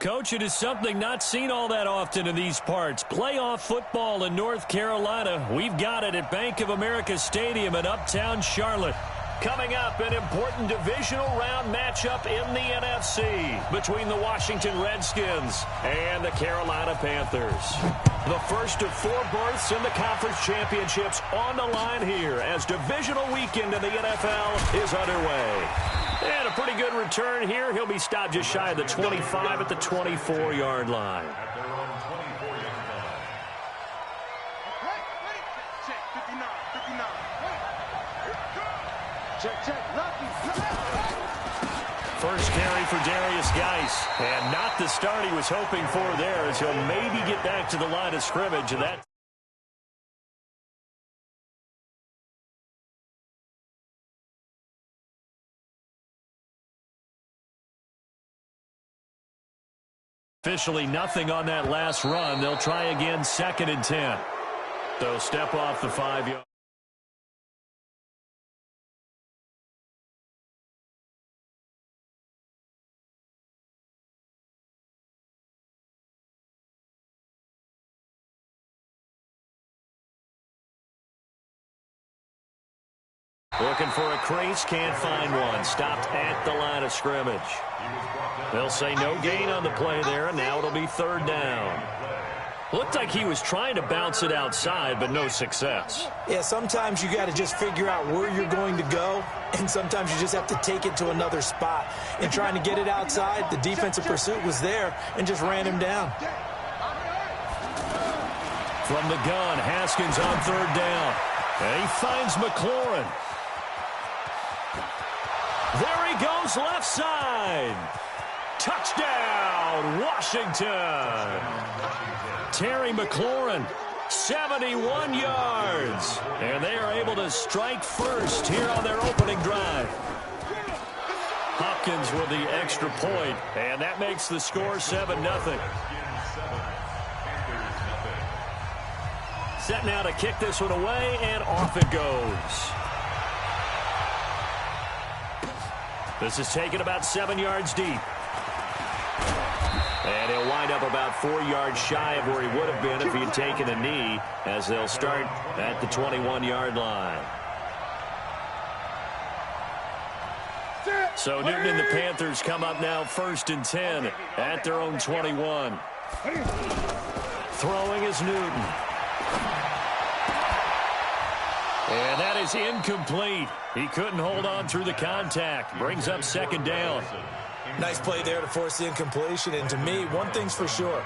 Coach, it is something not seen all that often in these parts. Playoff football in North Carolina. We've got it at Bank of America Stadium in Uptown Charlotte. Coming up, an important divisional round matchup in the NFC between the Washington Redskins and the Carolina Panthers. The first of 4 berths in the conference championships on the line here as divisional weekend in the NFL is underway. And a pretty good return here. He'll be stopped just shy of the 25 at the 24-yard line. First carry for Darius Geis, and not the start he was hoping for there, as he'll maybe get back to the line of scrimmage. And that officially nothing on that last run. They'll try again, 2nd and 10. They'll step off the 5-yard. Looking for a crease, can't find one. Stopped at the line of scrimmage. They'll say no gain on the play there, and now it'll be 3rd down. Looked like he was trying to bounce it outside, but no success. Yeah, sometimes you got to just figure out where you're going to go, and sometimes you just have to take it to another spot. And trying to get it outside, the defensive pursuit was there and just ran him down. From the gun, Haskins on 3rd down. And he finds McLaurin. There he goes, left side. Touchdown, Washington. Terry McLaurin, 71 yards. And they are able to strike first here on their opening drive. Hopkins with the extra point, and that makes the score 7-0. Set now to kick this one away, and off it goes. This is taken about 7 yards deep. And he'll wind up about 4 yards shy of where he would have been if he had taken a knee, as they'll start at the 21-yard line. So Newton and the Panthers come up now 1st and 10 at their own 21. Throwing is Newton. And that is incomplete. He couldn't hold on through the contact. Brings up 2nd down. Nice play there to force the incompletion. And to me, one thing's for sure.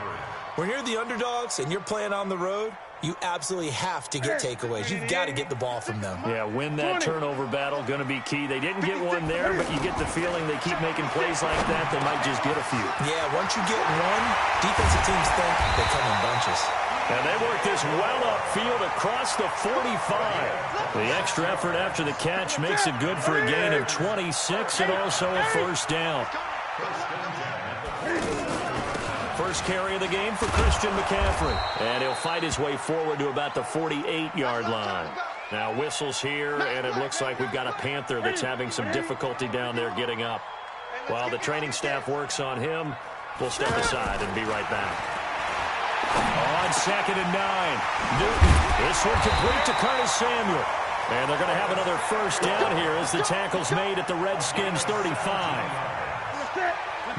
When you're the underdogs and you're playing on the road, you absolutely have to get takeaways. You've got to get the ball from them. Yeah, win that turnover battle, going to be key. They didn't get one there, but you get the feeling they keep making plays like that, they might just get a few. Yeah, once you get one, defensive teams think they come in bunches. And they work this well upfield across the 45. The extra effort after the catch makes it good for a gain of 26 and also a 1st down. First carry of the game for Christian McCaffrey. And he'll fight his way forward to about the 48-yard line. Now whistles here, and it looks like we've got a Panther that's having some difficulty down there getting up. While the training staff works on him, we'll step aside and be right back. On 2nd and 9, Newton. This one complete to Curtis Samuel. And they're going to have another 1st down here as the tackle's made at the Redskins 35.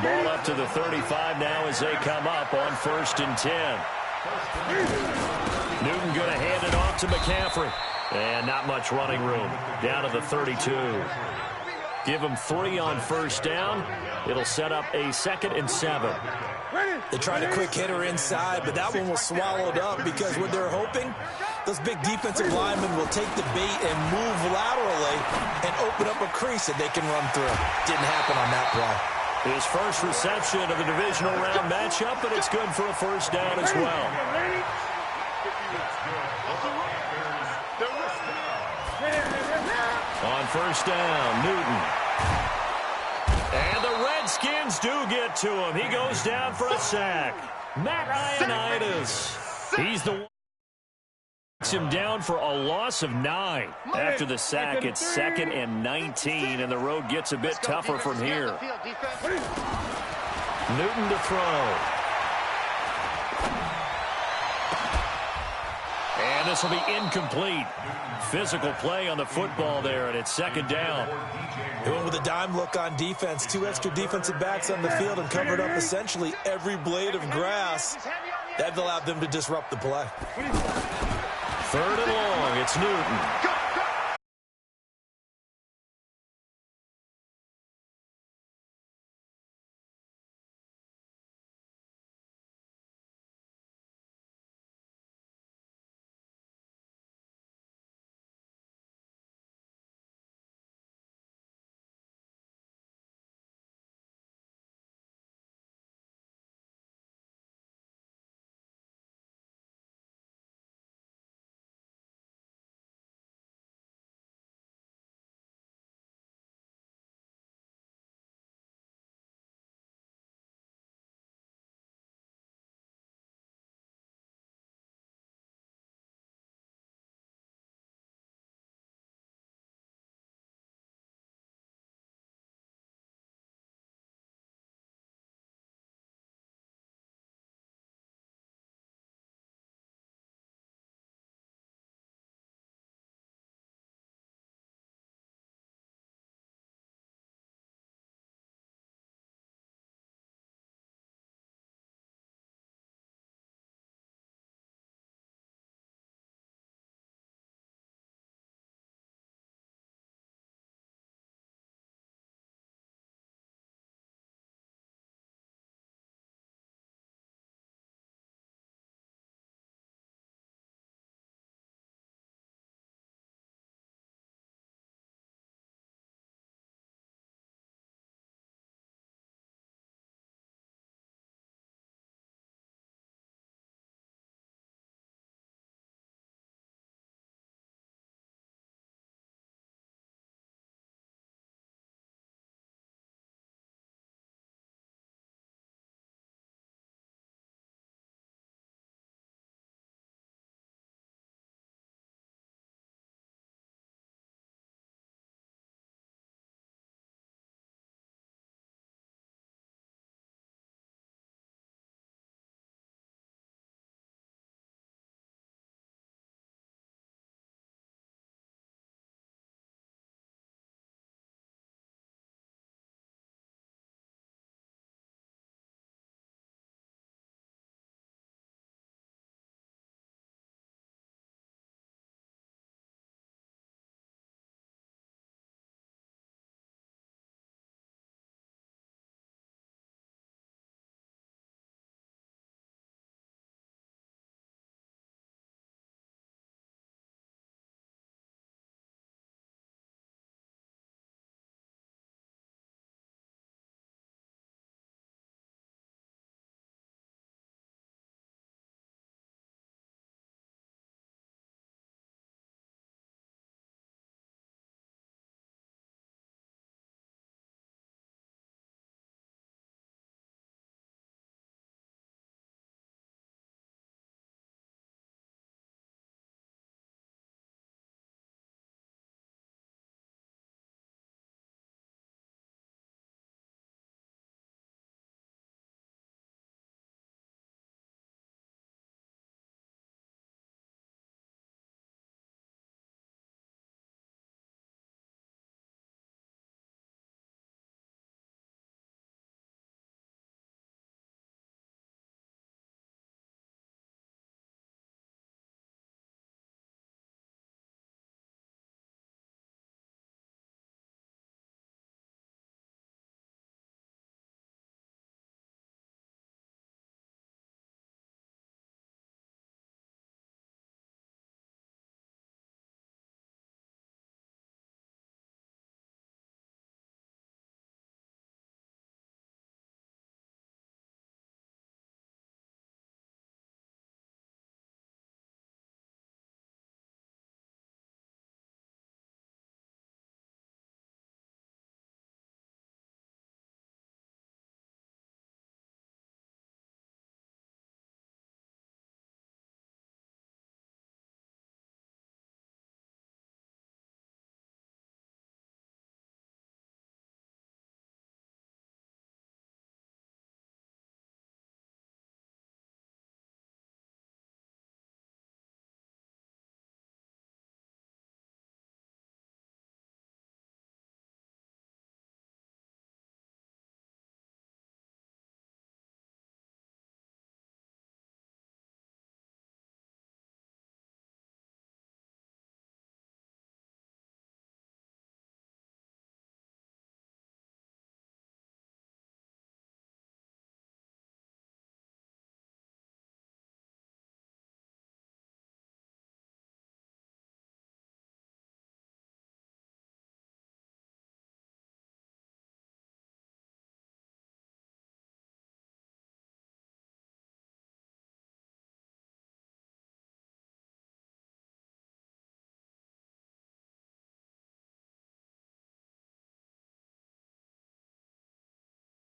Ball up to the 35 now as they come up on 1st and 10. Newton going to hand it off to McCaffrey. And not much running room. Down to the 32. Give him 3 on 1st down. It'll set up a 2nd and 7. They tried a quick hitter inside, but that one was swallowed up because what they're hoping, those big defensive linemen will take the bait and move laterally and open up a crease that they can run through. Didn't happen on that play. His first reception of the divisional round matchup, but it's good for a 1st down as well. On 1st down, Newton. And the Redskins do get to him. He goes down for a sack. Matt Ioannidis. He's the one who takes him down for a loss of 9. After the sack, it's 2nd and 19, and the road gets a bit tougher from here. Newton to throw. And this will be incomplete. Physical play on the football there, and it's second down. They went with a dime look on defense. 2 extra defensive backs on the field and covered up essentially every blade of grass. That allowed them to disrupt the play. Third and long. It's Newton.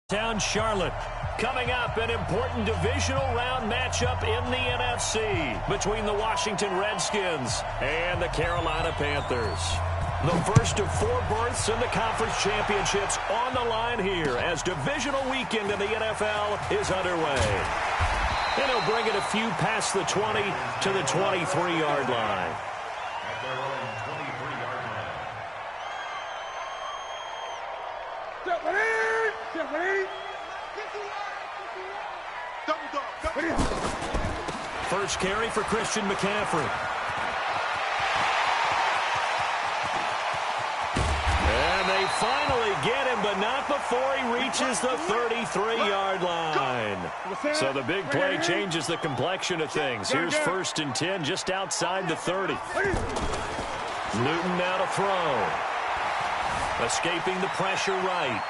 Down Charlotte. Coming up, an important divisional round matchup in the NFC between the Washington Redskins and the Carolina Panthers. The first of 4 berths in the conference championships on the line here as divisional weekend in the NFL is underway. And he'll bring it a few past the 20 to the 23-yard line. First carry for Christian McCaffrey. And they finally get him, but not before he reaches the 33-yard line. So the big play changes the complexion of things. Here's 1st and 10 just outside the 30. Newton now to throw. Escaping the pressure right.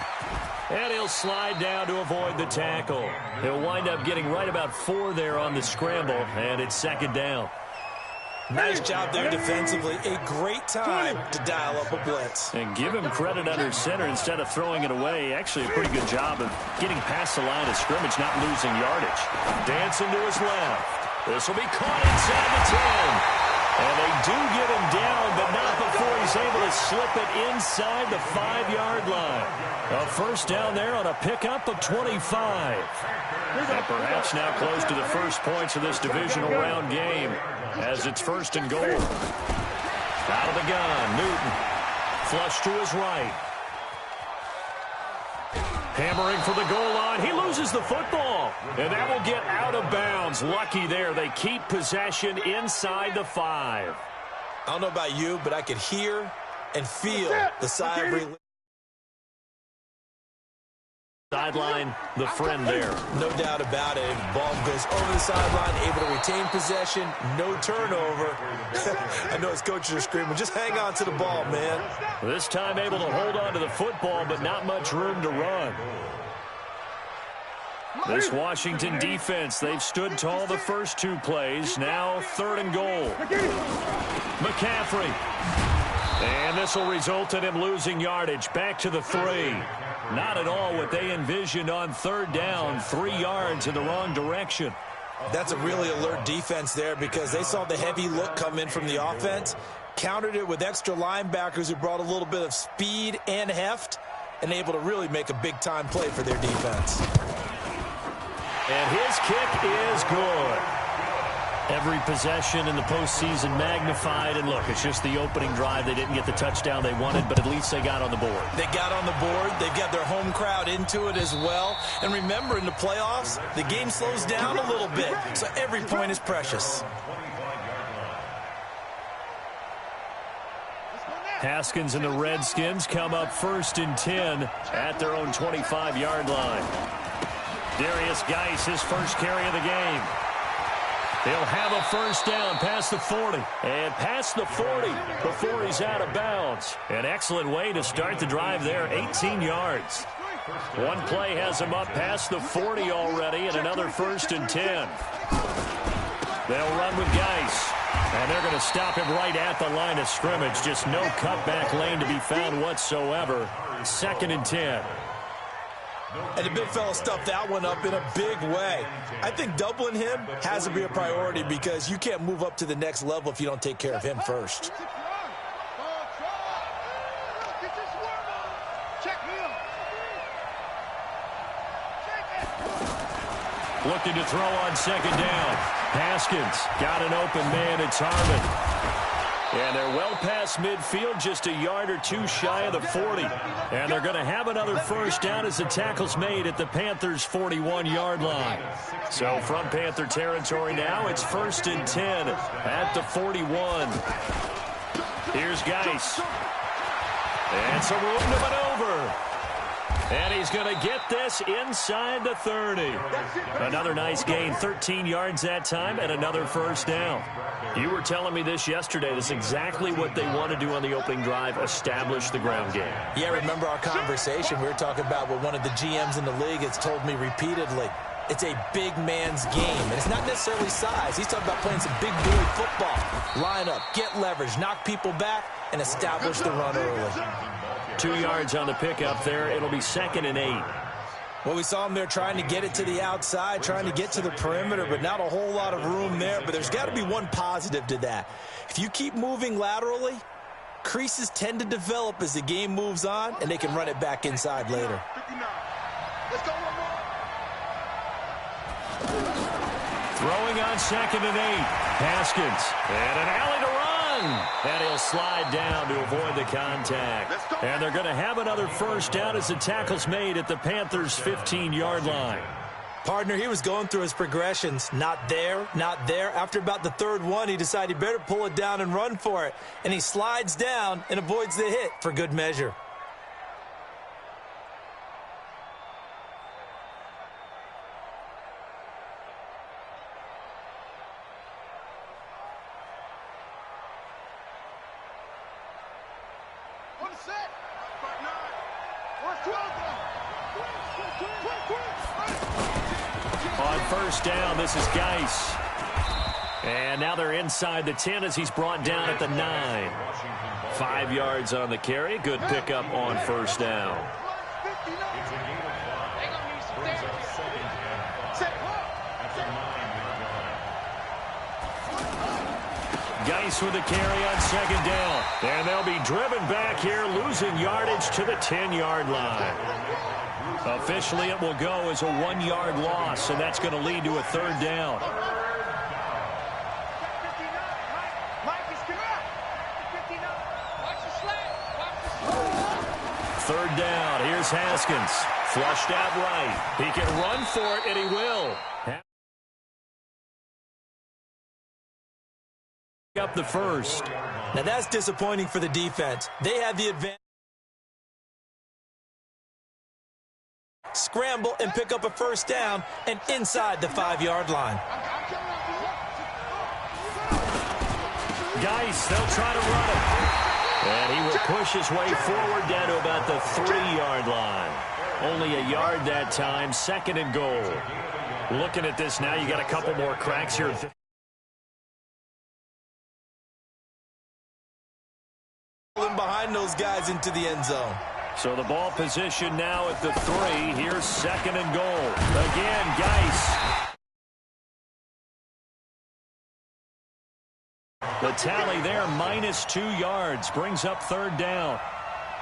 And he'll slide down to avoid the tackle. He'll wind up getting right about 4 there on the scramble, and it's 2nd down. Nice job there defensively. A great time to dial up a blitz. And give him credit under center instead of throwing it away. Actually a pretty good job of getting past the line of scrimmage, not losing yardage. Dancing to his left. This will be caught inside the 10. And they do get him down, but not before he's able to slip it inside the 5-yard line. A first down there on a pickup of 25. And perhaps now close to the first points of this divisional round game as it's 1st and goal. Out of the gun, Newton. Flush to his right. Hammering for the goal line. He loses the football. And that will get out of bounds. Lucky there. They keep possession inside the 5. I don't know about you, but I could hear and feel the sigh of relief. Sideline, the friend there. No doubt about it. Ball goes over the sideline, able to retain possession, no turnover. I know his coaches are screaming, just hang on to the ball, man. This time able to hold on to the football, but not much room to run. This Washington defense, they've stood tall the first 2 plays. Now 3rd and goal. McCaffrey. And this will result in him losing yardage. Back to the 3. Not at all what they envisioned on 3rd down. 3 yards in the wrong direction. That's a really alert defense there because they saw the heavy look come in from the offense, countered it with extra linebackers who brought a little bit of speed and heft, and able to really make a big-time play for their defense. And his kick is good. Every possession in the postseason magnified. And look, it's just the opening drive. They didn't get the touchdown they wanted, but at least they got on the board. They got on the board. They've got their home crowd into it as well. And remember, in the playoffs, the game slows down a little bit, so every point is precious. Haskins and the Redskins come up 1st and 10 at their own 25-yard line. Darius Geis, his first carry of the game. He'll have a first down past the 40. And past the 40 before he's out of bounds. An excellent way to start the drive there, 18 yards. One play has him up past the 40 already, and another 1st and 10. They'll run with Geis. And they're going to stop him right at the line of scrimmage. Just no cutback lane to be found whatsoever. 2nd and 10. And the big fella stuffed that one up in a big way. I think doubling him has to be a priority because you can't move up to the next level if you don't take care of him first. Looking to throw on 2nd down. Haskins got an open man. It's Harmon. And they're well past midfield, just a yard or 2 shy of the 40. And they're going to have another first down as the tackle's made at the Panthers' 41-yard line. So from Panther territory now, it's 1st and 10 at the 41. Here's Geis. And some room to maneuver. And he's going to get this inside the 30. Another nice gain, 13 yards that time, and another first down. You were telling me this yesterday. This is exactly what they want to do on the opening drive, establish the ground game. Yeah, remember our conversation? We were talking about what one of the GMs in the league has told me repeatedly. It's a big man's game, and it's not necessarily size. He's talking about playing some big boy football. Line up, get leverage, knock people back, and establish the run early. 2 yards on the pickup there. It'll be 2nd and 8. Well, we saw him there trying to get it to the outside, trying to get to the perimeter, but not a whole lot of room there. But there's got to be one positive to that. If you keep moving laterally, creases tend to develop as the game moves on, and they can run it back inside later. Let's go one more. Throwing on 2nd and 8. Haskins. And an alley to run. And he'll slide down to avoid the contact. And they're going to have another first down as the tackle's made at the Panthers' 15-yard line. Partner, he was going through his progressions. Not there, not there. After about the third one, he decided he better pull it down and run for it. And he slides down and avoids the hit for good measure. On first down, this is Geis. And now they're inside the 10 as he's brought down at the 9. 5 yards on the carry. Good pickup on first down. Geis with a carry on 2nd down. And they'll be driven back here, losing yardage to the 10-yard line. Officially, it will go as a 1-yard loss, and that's going to lead to a 3rd down. Third down. Here's Haskins. Flushed out right. He can run for it, and he will. Up the first. Now that's disappointing for the defense. They have the advantage. Scramble and pick up a first down and inside the 5-yard line. Geis, they'll try to run it. And he will push his way forward down to about the 3-yard line. Only a yard that time, 2nd and goal. Looking at this now, you got a couple more cracks here. Behind those guys into the end zone. So the ball position now at the 3. Here's 2nd and goal. Again, Geis. The tally there, -2 yards, brings up 3rd down.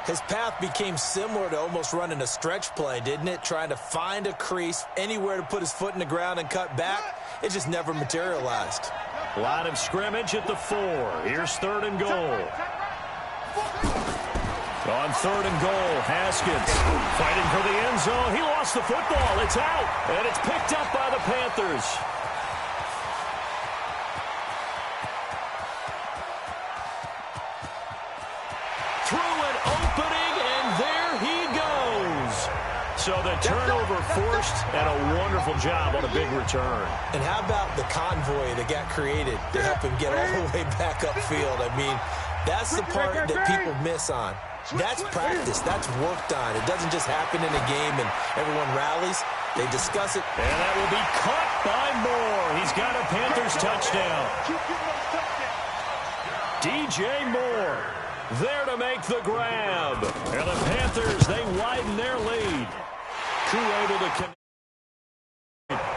His path became similar to almost running a stretch play, didn't it? Trying to find a crease, anywhere to put his foot in the ground and cut back. It just never materialized. Line of scrimmage at the 4. Here's 3rd and goal. On 3rd and goal, Haskins fighting for the end zone. He lost the football. It's out, and it's picked up by the Panthers. Through an opening, and there he goes. So the turnover forced, and a wonderful job on a big return. And how about the convoy that got created to help him get all the way back upfield? I mean, that's the part that people miss on. That's practice. That's worked on. It doesn't just happen in a game and everyone rallies. They discuss it. And that will be caught by Moore. He's got a Panthers touchdown. DJ Moore there to make the grab. And the Panthers, they widen their lead. Koo able to connect.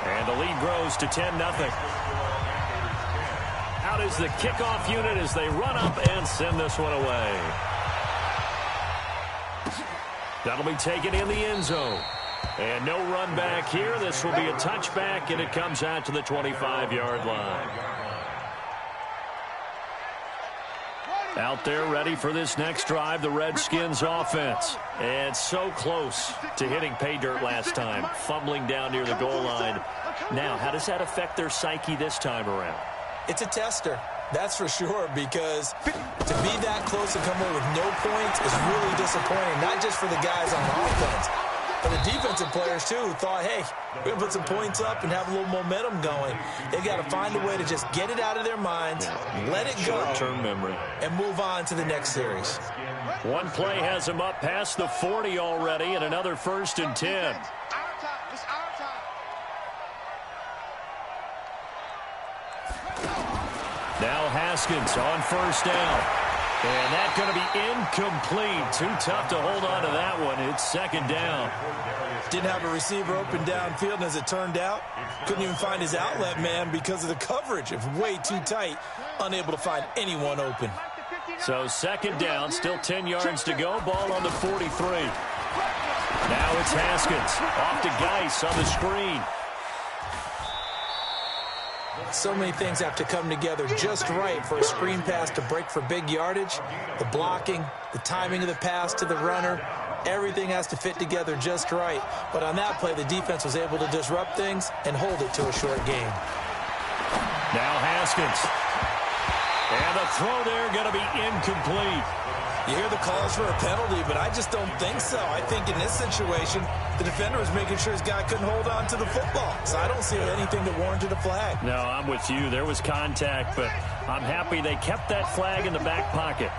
And the lead grows to 10-0. Out is the kickoff unit as they run up and send this one away. That'll be taken in the end zone. And no run back here. This will be a touchback, and it comes out to the 25-yard line. Out there ready for this next drive, the Redskins offense. And so close to hitting pay dirt last time, fumbling down near the goal line. Now, how does that affect their psyche this time around? It's a tester. That's for sure, because to be that close and come away with no points is really disappointing, not just for the guys on offense, but the defensive players, too, who thought, hey, we're going to put some points up and have a little momentum going. They've got to find a way to just get it out of their minds, let it go, short-term memory, and move on to the next series. One play has them up past the 40 already, and another 1st and 10. Now Haskins on first down. And that's going to be incomplete. Too tough to hold on to that one. It's second down. Didn't have a receiver open downfield, and as it turned out, couldn't even find his outlet man because of the coverage. It was way too tight, unable to find anyone open. So second down, still 10 yards to go. Ball on the 43. Now it's Haskins. Off to Geis on the screen. So many things have to come together just right for a screen pass to break for big yardage. The blocking, the timing of the pass to the runner, everything has to fit together just right. But on that play, the defense was able to disrupt things and hold it to a short game. Now Haskins. And the throw there going to be incomplete. You hear the calls for a penalty, but I just don't think so. I think in this situation, the defender was making sure his guy couldn't hold on to the football. So I don't see anything that warranted a flag. No, I'm with you. There was contact, but I'm happy they kept that flag in the back pocket.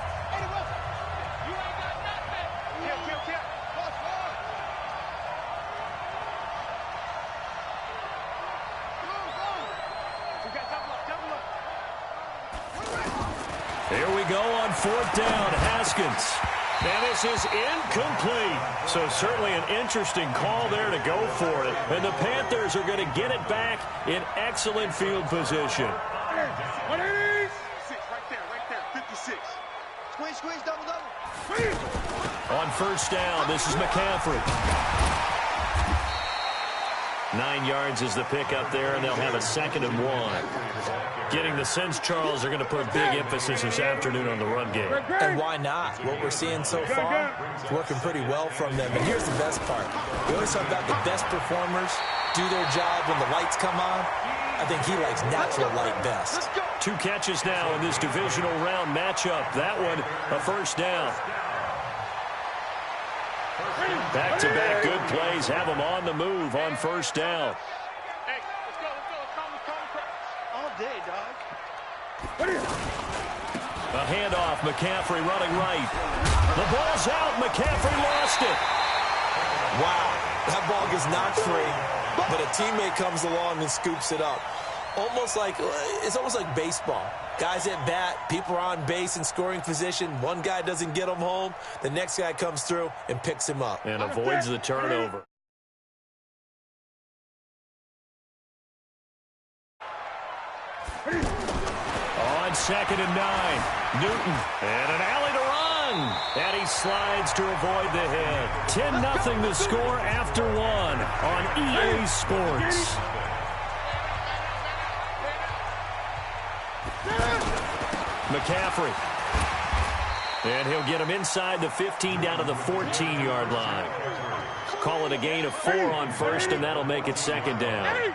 Here we go on fourth down. Haskins. And this is incomplete. So certainly an interesting call there to go for it. And the Panthers are going to get it back in excellent field position. Right there, 56. Squeeze, double. On first down, this is McCaffrey. 9 yards is the pickup there, and they'll have a 2nd and 1. Getting the sense, Charles, are going to put big emphasis this afternoon on the run game. And why not? What we're seeing so far is working pretty well from them. And here's the best part. We always talk about the best performers do their job when the lights come on. I think he likes natural light best. 2 catches now in this divisional round matchup. That one, a first down. Back-to-back good plays have them on the move on first down. Hey, let's go. All day, dog. A handoff, McCaffrey running right. The ball's out, McCaffrey lost it. Wow, that ball gets knocked free, but a teammate comes along and scoops it up. It's almost like baseball. Guys at bat, people are on base in scoring position. One guy doesn't get him home. The next guy comes through and picks him up. And avoids the turnover. On 2nd and 9, Newton. And an alley to run. And he slides to avoid the hit. 10-0 the score after 1 on EA Sports. McCaffrey. And he'll get him inside the 15 down to the 14-yard line. Call it a gain of 4 on first, and that'll make it 2nd down.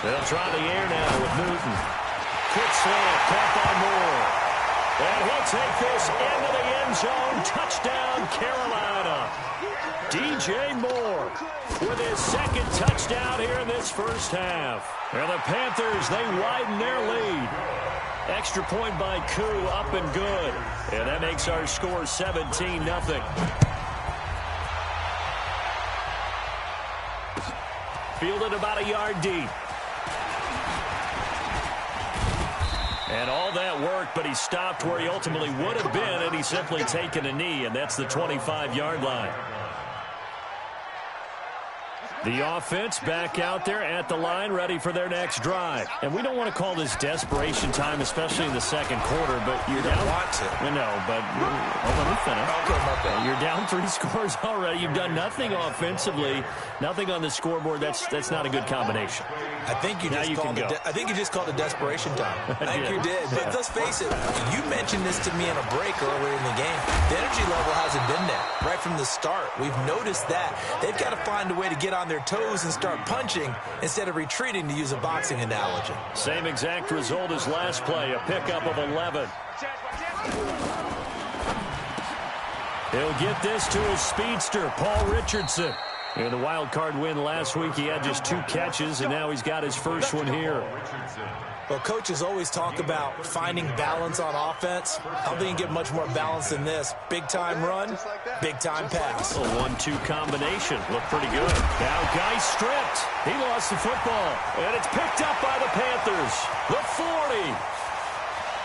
They'll try the air now with Newton. Quick slant, caught by Moore. And he'll take this into the end zone. Touchdown, Carolina. DJ Moore with his 2nd touchdown here in this first half. And the Panthers, they widen their lead. Extra point by Koo, up and good. And that makes our score 17-0. Fielded about a yard deep. And all that work, but he stopped where he ultimately would have been, and he's simply taken a knee, and that's the 25-yard line. The offense back out there at the line, ready for their next drive. And we don't want to call this desperation time, especially in the second quarter, but you're down. Want to. No, but let me finish. Okay, my bad. You're down 3 scores already. You've done nothing offensively, nothing on the scoreboard. That's not a good combination. I think you just called it desperation time. I think you did. But let's face it, you mentioned this to me in a break earlier in the game. The energy level hasn't been there right from the start. We've noticed that. They've got to find a way to get on their toes and start punching instead of retreating, to use a boxing analogy. Same exact result as last play, a pickup of 11. He'll get this to his speedster, Paul Richardson. In the wild card win last week, he had just 2 catches, and now he's got his first one here. Well, coaches always talk about finding balance on offense. I don't think you can get much more balance than this. Big-time run, big-time pass. A 1-2 combination. Looked pretty good. Now Geis stripped. He lost the football. And it's picked up by the Panthers. The 40.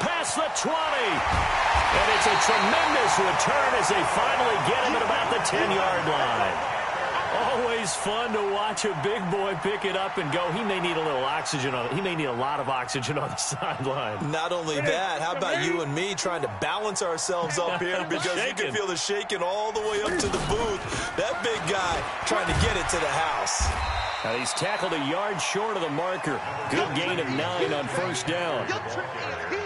Past the 20. And it's a tremendous return as they finally get him at about the 10-yard line. Always fun to watch a big boy pick it up and go. He may need a little oxygen on it. He may need a lot of oxygen on the sideline. Not only that, how about you and me trying to balance ourselves up here because you can feel the shaking all the way up to the booth. That big guy trying to get it to the house. Now he's tackled a yard short of the marker. Good gain of 9 on first down.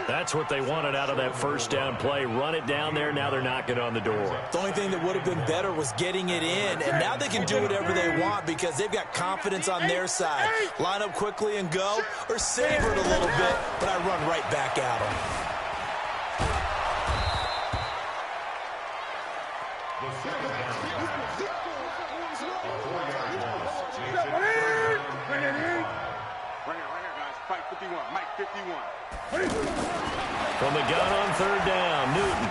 That's what they wanted out of that first down play. Run it down there. Now they're knocking on the door. The only thing that would have been better was getting it in, and now they can do whatever they want because they've got confidence on their side. Line up quickly and go, or savor it a little bit, but I run right back at them. From the gun on third down, Newton.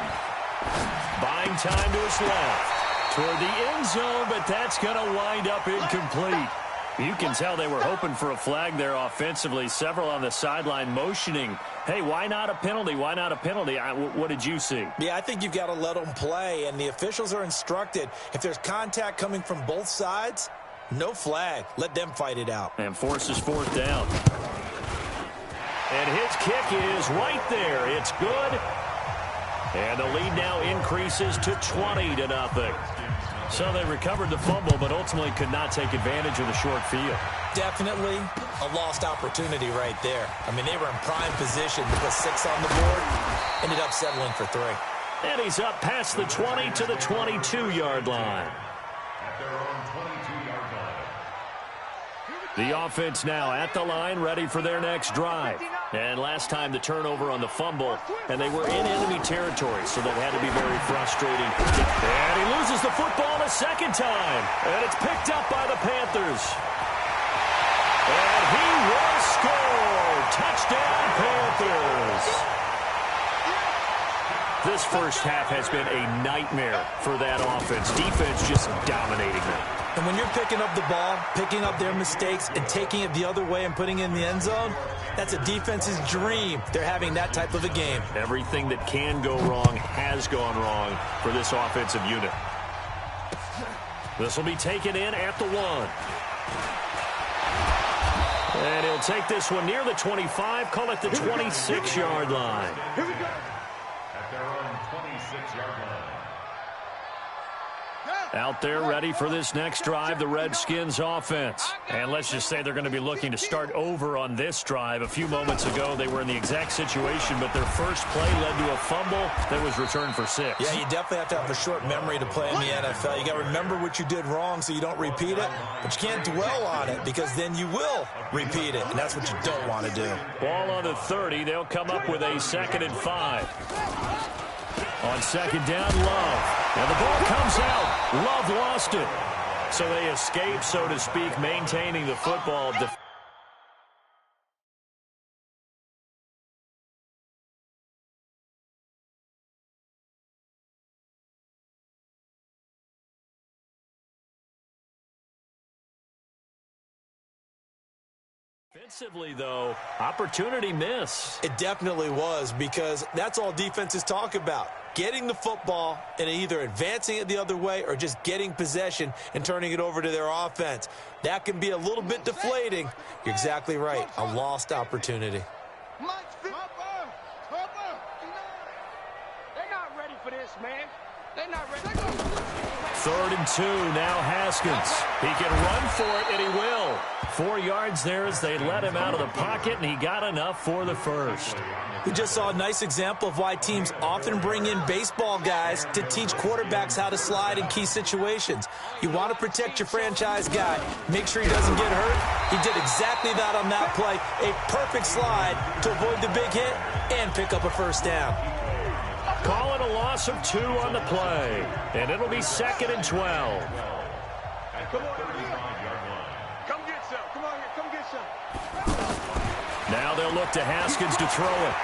Buying time to his left. Toward the end zone, but that's going to wind up incomplete. You can tell they were hoping for a flag there offensively. Several on the sideline motioning. Hey, why not a penalty? Why not a penalty? What did you see? Yeah, I think you've got to let them play, and the officials are instructed. If there's contact coming from both sides, no flag. Let them fight it out. And forces fourth down. And his kick is right there. It's good. And the lead now increases to 20-0. So they recovered the fumble, but ultimately could not take advantage of the short field. Definitely a lost opportunity right there. I mean, they were in prime position to put 6 on the board. Ended up settling for 3. And he's up past the 20 to the 22-yard line. The offense now at the line, ready for their next drive. And last time the turnover on the fumble, and they were in enemy territory, so that had to be very frustrating. And he loses the football a second time. And it's picked up by the Panthers. And he will score. Touchdown, Panthers. This first half has been a nightmare for that offense. Defense just dominating them. And when you're picking up the ball, picking up their mistakes, and taking it the other way and putting it in the end zone, that's a defense's dream. They're having that type of a game. Everything that can go wrong has gone wrong for this offensive unit. This will be taken in at the 1. And he'll take this one near the 25, call it the 26-yard line. Here we go. At their own 26-yard line. Out there ready for this next drive, the Redskins offense. And let's just say they're going to be looking to start over on this drive. A few moments ago, they were in the exact situation, but their first play led to a fumble that was returned for 6. Yeah, you definitely have to have a short memory to play in the NFL. You got to remember what you did wrong so you don't repeat it, but you can't dwell on it because then you will repeat it, and that's what you don't want to do. Ball on the 30. They'll come up with a 2nd and 5. On second down, Love. And the ball comes out. Love lost it. So they escape, so to speak, maintaining the football. Defensively, though, opportunity miss. It definitely was because that's all defenses talk about. Getting the football and either advancing it the other way or just getting possession and turning it over to their offense. That can be a little bit deflating. You're exactly right. A lost opportunity. They're not ready for this, man. They're not ready. 3rd and 2, now Haskins. He can run for it, and he will. 4 yards there as they let him out of the pocket, and he got enough for the first. We just saw a nice example of why teams often bring in baseball guys to teach quarterbacks how to slide in key situations. You want to protect your franchise guy. Make sure he doesn't get hurt. He did exactly that on that play. A perfect slide to avoid the big hit and pick up a first down. Call it a loss of 2 on the play, and it'll be 2nd and 12. Come on, come get some. Come on here, come get some. Now Now they'll look to Haskins to throw it.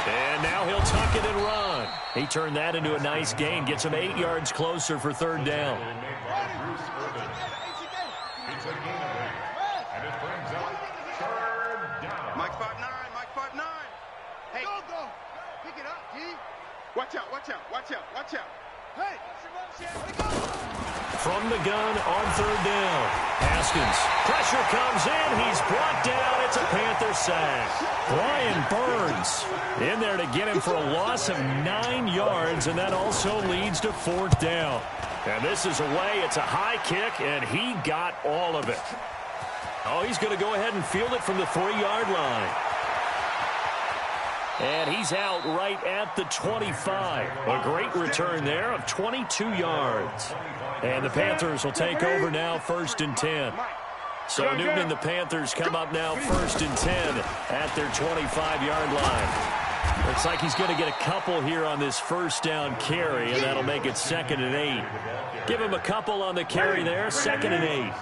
And now he'll tuck it and run. He turned that into a nice gain. Gets him 8 yards closer for third down. It's a gain of 8. And it brings up third down. Mike 5'9", Mike 5'9". Hey, go. Pick it up, G. Watch out. Hey, From the gun on third down. Haskins. Pressure comes in. He's brought down. It's a Panther sack. Brian Burns in there to get him for a loss of 9 yards, and that also leads to fourth down. And this is away. It's a high kick, and he got all of it. Oh, he's going to go ahead and field it from the 3-yard line. And he's out right at the 25. A great return there of 22 yards. And the Panthers will take over now, 1st and 10. So Newton and the Panthers come up now 1st and 10 at their 25-yard line. Looks like he's going to get a couple here on this first down carry, and that'll make it 2nd and 8. Give him a couple on the carry there, 2nd and 8.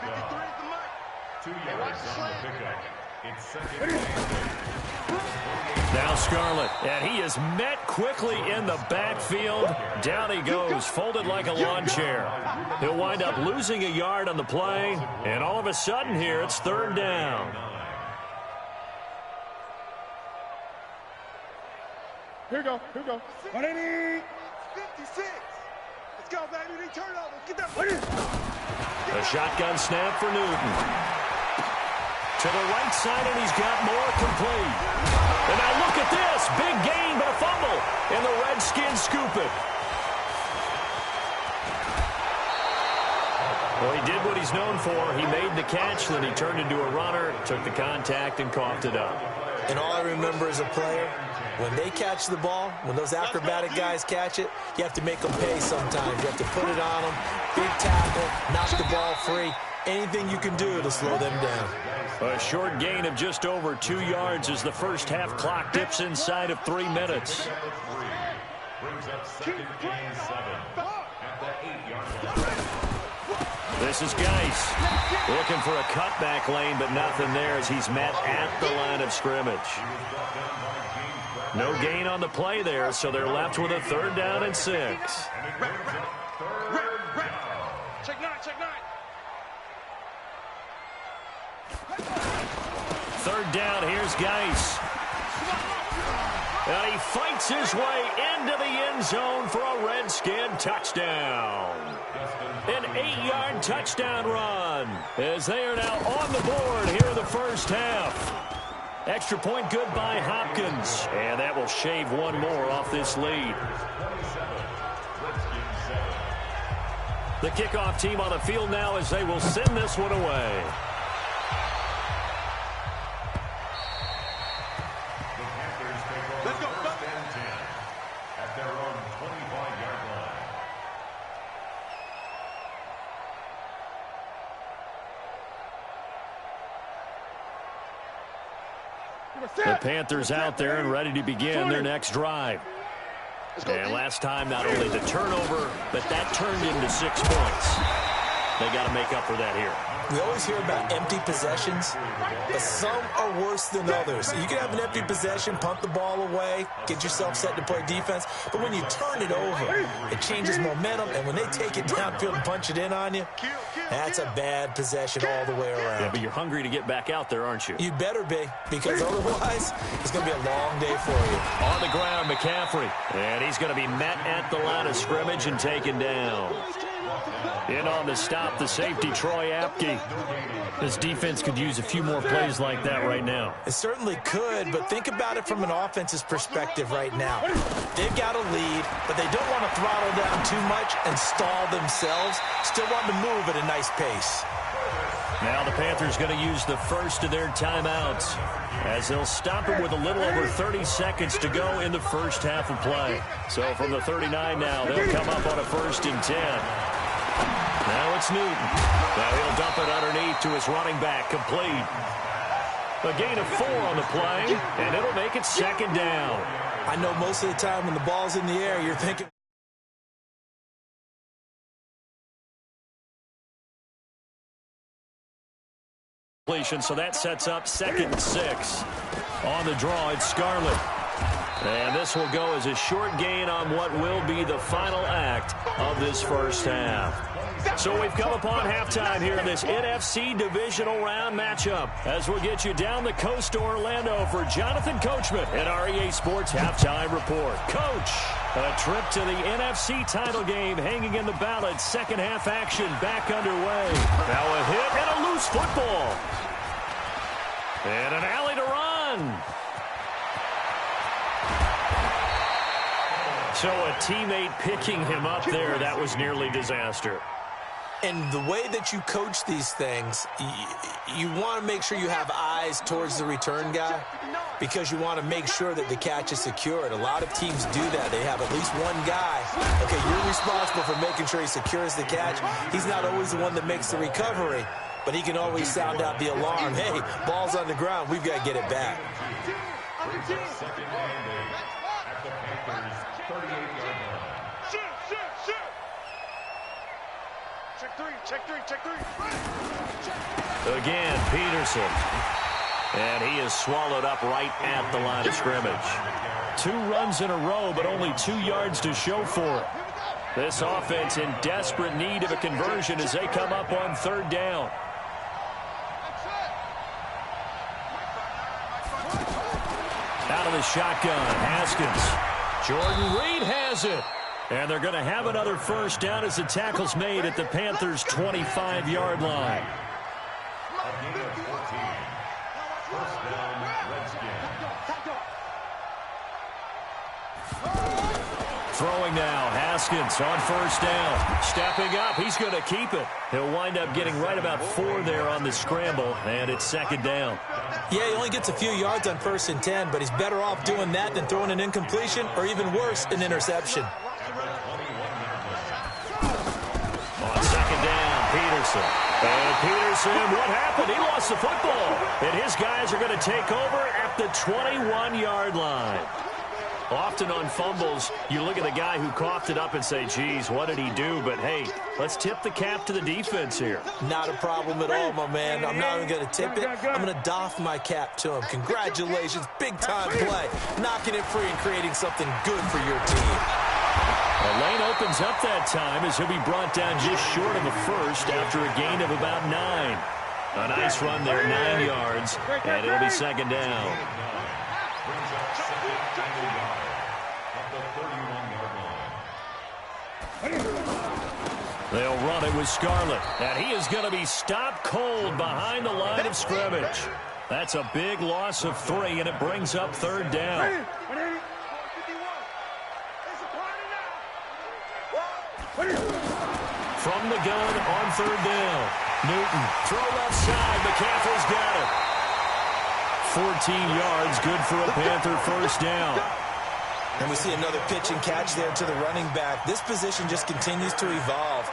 2 yards on the pickup. It's 2nd and 8. Now Scarlett, and he is met quickly in the backfield. Down he goes, folded like a lawn chair. He'll wind up losing a yard on the play, and all of a sudden here, it's third down. Here we go. 180. 56. Let's go, baby. Turnover. Get that one in. A shotgun snap for Newton. To the right side, and he's got more complete. And now look at this. Big gain, but a fumble. And the Redskins scoop it. Well, he did what he's known for. He made the catch, then he turned into a runner, took the contact, and coughed it up. And all I remember as a player, when they catch the ball, when those acrobatic guys catch it, you have to make them pay sometimes. You have to put it on them, big tackle, knock the ball free. Anything you can do to slow them down. A short gain of just over 2 yards as the first half clock dips inside of 3 minutes. Brings up 2nd and 7 at the 8-yard line. This is Geis looking for a cutback lane, but nothing there as he's met at the line of scrimmage. No gain on the play there, so they're left with a 3rd down and 6. Check 9. 3rd down, here's Geis. And he fights his way into the end zone for a Redskin touchdown. An 8-yard touchdown run as they are now on the board here in the first half. Extra point good by Hopkins. And that will shave one more off this lead. The kickoff team on the field now as they will send this one away. Let's go. At their own 25-yard line. The Panthers out there and ready to begin their next drive. And last time, not only the turnover, but that turned into 6 points. They got to make up for that here. We always hear about empty possessions, but some are worse than others. You can have an empty possession, punt the ball away, get yourself set to play defense, but when you turn it over, it changes momentum, and when they take it downfield and punch it in on you, that's a bad possession all the way around. Yeah, but you're hungry to get back out there, aren't you? You better be, because otherwise, it's going to be a long day for you. On the ground, McCaffrey. And he's going to be met at the line of scrimmage and taken down. In on the stop, the safety, Troy Apke. This defense could use a few more plays like that right now. It certainly could, but think about it from an offense's perspective right now. They've got a lead, but they don't want to throttle down too much and stall themselves. Still want to move at a nice pace. Now the Panthers going to use the first of their timeouts as they'll stop it with a little over 30 seconds to go in the first half of play. So from the 39 now, they'll come up on a 1st and 10. Now it's Newton. Now he'll dump it underneath to his running back, complete. A gain of 4 on the play, and it'll make it 2nd down. I know most of the time when the ball's in the air, you're thinking incompletion, so that sets up 2nd and 6. On the draw, it's Scarlett. And this will go as a short gain on what will be the final act of this first half. So we've come upon halftime here in this NFC divisional round matchup as we'll get you down the coast to Orlando for Jonathan Coachman at our EA Sports Halftime Report. Coach, a trip to the NFC title game hanging in the balance. Second half action back underway. Now a hit and a loose football. And an alley to run. So a teammate picking him up there, that was nearly disaster. And the way that you coach these things, you want to make sure you have eyes towards the return guy because you want to make sure that the catch is secured. A lot of teams do that. They have at least one guy. Okay, you're responsible for making sure he secures the catch. He's not always the one that makes the recovery, but he can always sound out the alarm. Hey, ball's on the ground. We've got to get it back. Second mandate at the Panthers' 38-yard line. Check three. Again, Peterson. And he is swallowed up right at the line of scrimmage. 2 runs in a row, but only 2 yards to show for it. This offense in desperate need of a conversion as they come up on 3rd down. Out of the shotgun, Haskins. Jordan Reed has it. And they're going to have another first down as the tackle's made at the Panthers' 25-yard line. A gain of 14. First down, Redskins. Throwing now, Haskins on first down. Stepping up, he's going to keep it. He'll wind up getting right about 4 there on the scramble, and it's 2nd down. Yeah, he only gets a few yards on 1st and 10, but he's better off doing that than throwing an incompletion or even worse, an interception. On 2nd down, Peterson. And Peterson, what happened? He lost the football. And his guys are going to take over at the 21-yard line. Often on fumbles, you look at the guy who coughed it up and say, geez, what did he do? But, hey, let's tip the cap to the defense here. Not a problem at all, my man. I'm not even going to tip it. I'm going to doff my cap to him. Congratulations, big-time play. Knocking it free and creating something good for your team. The lane opens up that time as he'll be brought down just short of the first after a gain of about 9. A nice run there, 9 yards, and it'll be 2nd down. Brings up 2nd and a yard at the 31-yard line. They'll run it with Scarlett, and he is going to be stopped cold behind the line of scrimmage. That's a big loss of 3, and it brings up 3rd down. From the gun on 3rd down. Newton, throw left side. McCaffrey's got it. 14 yards, good for a Panther first down. And we see another pitch and catch there to the running back. This position just continues to evolve.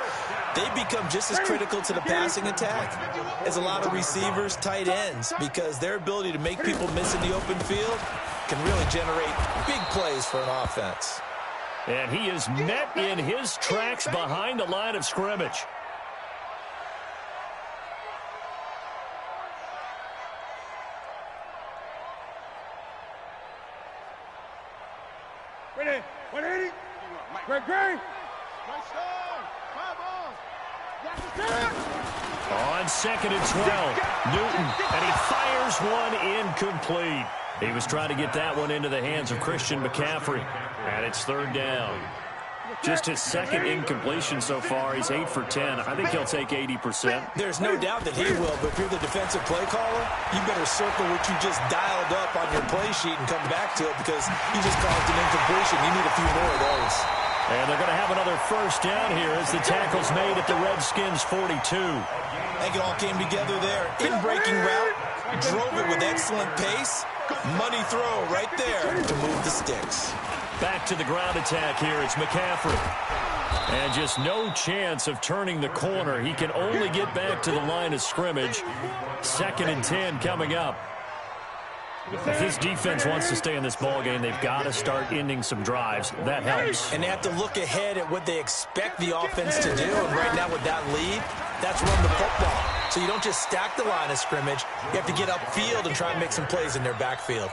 They become just as critical to the passing attack as a lot of receivers, tight ends, because their ability to make people miss in the open field can really generate big plays for an offense. And he is met in his tracks behind the line of scrimmage. Ready? 180. Great. Nice start. 5 balls. On 2nd and 12, Newton, and he fires one incomplete. He was trying to get that one into the hands of Christian McCaffrey, and it's 3rd down. Just his 2nd incompletion so far. He's 8 for 10. I think he'll take 80%. There's no doubt that he will, but if you're the defensive play caller, you better circle what you just dialed up on your play sheet and come back to it because you just called it an incompletion. You need a few more of those. And they're going to have another first down here as the tackle's made at the Redskins' 42. I think it all came together there. In-breaking route, drove it with excellent pace. Money throw right there to move the sticks. Back to the ground attack here. It's McCaffrey. And just no chance of turning the corner. He can only get back to the line of scrimmage. 2nd and 10 coming up. If this defense wants to stay in this ballgame, they've got to start ending some drives. That helps. And they have to look ahead at what they expect the offense to do. And right now with that lead, That's run the football. So you don't just stack the line of scrimmage. You have to get upfield and try and make some plays in their backfield.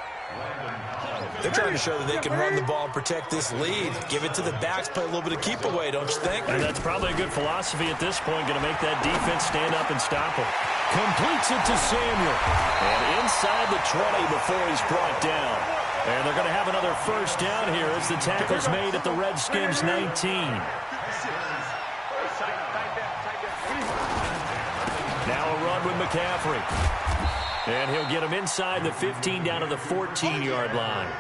They're trying to show that they can run the ball and protect this lead. Give it to the backs, play a little bit of keep away, don't you think? And that's probably a good philosophy at this point, going to make that defense stand up and stop him. Completes it to Samuel. And inside the 20 before he's brought down. And they're going to have another first down here as the tackle's made at the Redskins' 19. Now a run with McCaffrey. And he'll get him inside the 15 down to the 14-yard line.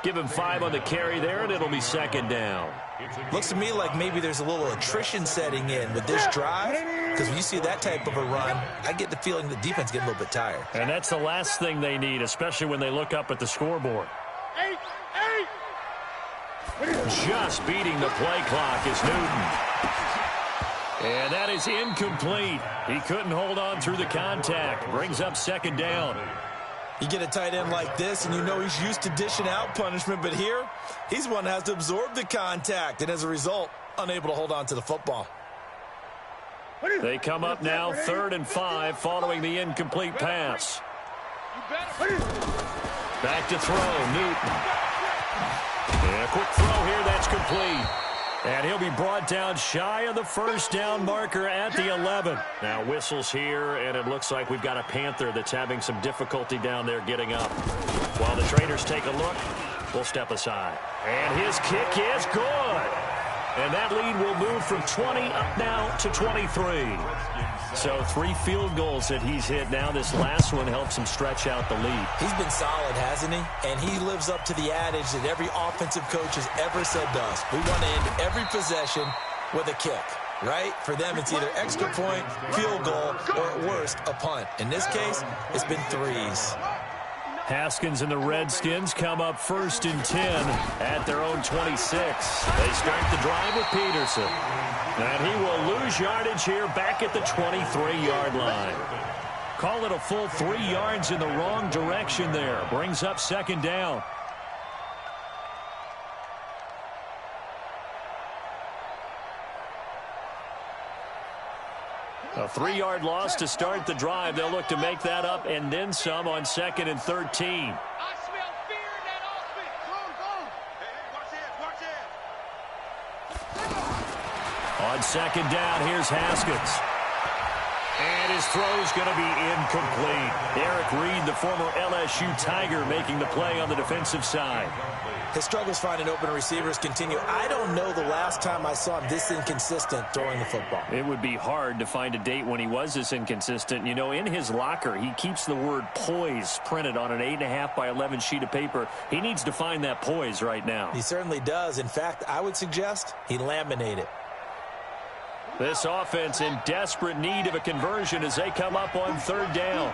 Give him 5 on the carry there, and it'll be second down. Looks to me like maybe there's a little attrition setting in with this drive, because when you see that type of a run, I get the feeling the defense getting a little bit tired. And that's the last thing they need, especially when they look up at the scoreboard. Just beating the play clock is Newton. And that is incomplete. He couldn't hold on through the contact. Brings up second down. You get a tight end like this, and you know he's used to dishing out punishment, but here, he's one that has to absorb the contact, and as a result, unable to hold on to the football. They come up now 3rd and 5 following the incomplete pass. Back to throw, Newton. And a quick throw here, that's complete. And he'll be brought down shy of the first down marker at the 11. Now whistles here, and it looks like we've got a Panther that's having some difficulty down there getting up. While the trainers take a look, we'll step aside. And his kick is good. And that lead will move from 20 up now to 23. So 3 field goals that he's hit now. This last one helps him stretch out the lead. He's been solid, hasn't he? And he lives up to the adage that every offensive coach has ever said to us. We want to end every possession with a kick, right? For them, it's either extra point, field goal, or at worst, a punt. In this case, it's been 3s. Haskins and the Redskins come up 1st and 10 at their own 26. They start the drive with Peterson. And he will lose yardage here back at the 23-yard line. Call it a full 3 yards in the wrong direction there. Brings up second down. A 3-yard loss to start the drive. They'll look to make that up and then some on 2nd and 13. I smell fear in that offense. Go. Hey, watch it. On second down, here's Haskins. And his throw's going to be incomplete. Eric Reed, the former LSU Tiger, making the play on the defensive side. His struggles finding open receivers continue. I don't know the last time I saw him this inconsistent throwing the football. It would be hard to find a date when he was this inconsistent. You know, in his locker, he keeps the word poise printed on an 8.5 by 11 sheet of paper. He needs to find that poise right now. He certainly does. In fact, I would suggest he laminate it. This offense in desperate need of a conversion as they come up on 3rd down.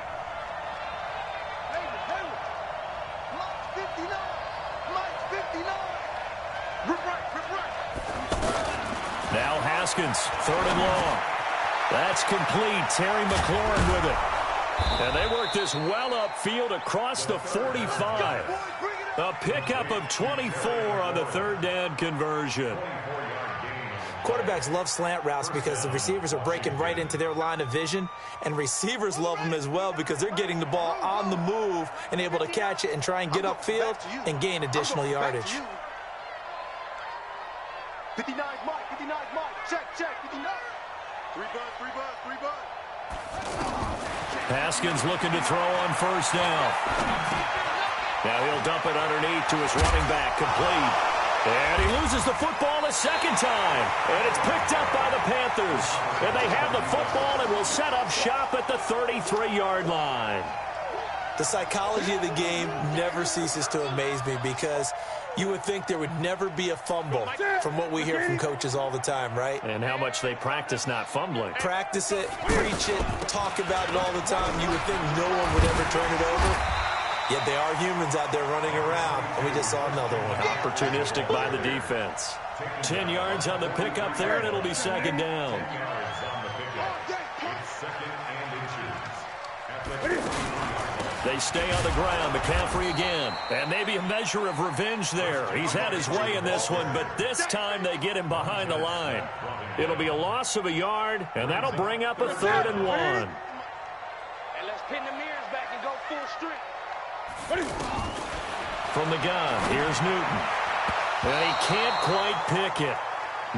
Now Haskins, 3rd and long. That's complete. Terry McLaurin with it. And they work this well upfield across the 45. A pickup of 24 on the 3rd down conversion. Quarterbacks love slant routes because the receivers are breaking right into their line of vision, and receivers love them as well because they're getting the ball on the move and able to catch it and try and get upfield and gain additional yardage. 59 Mike, check, 59. 3 bud. Haskins looking to throw on 1st down. Now he'll dump it underneath to his running back, complete. And he loses the football a 2nd time. And it's picked up by the Panthers. And they have the football and will set up shop at the 33-yard line. The psychology of the game never ceases to amaze me because you would think there would never be a fumble from what we hear from coaches all the time, right? And how much they practice not fumbling. Practice it, preach it, talk about it all the time. You would think no one would ever turn it over. Yet they are humans out there running around, and we just saw another one. Opportunistic by the defense. 10 yards on the pickup there, and it'll be 2nd down. They stay on the ground. McCaffrey again. And maybe a measure of revenge there. He's had his way in this one, but this time they get him behind the line. It'll be a loss of a yard, and that'll bring up a 3rd and 1. And let's pin the mirrors back and go full strength. From the gun, here's Newton. And he can't quite pick it.